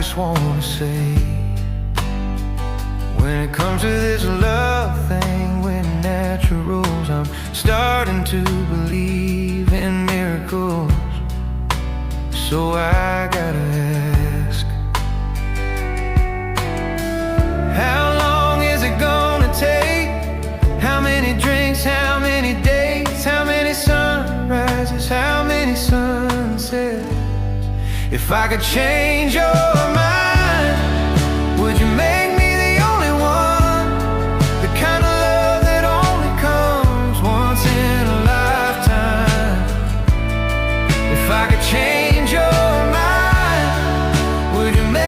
just wanna say, when it comes to this love thing with naturals, I'm starting to believe in miracles. So I gotta ask, how long is it gonna take? How many drinks, how many dates, how many sunrises, how many sunsets? If I could change your mind,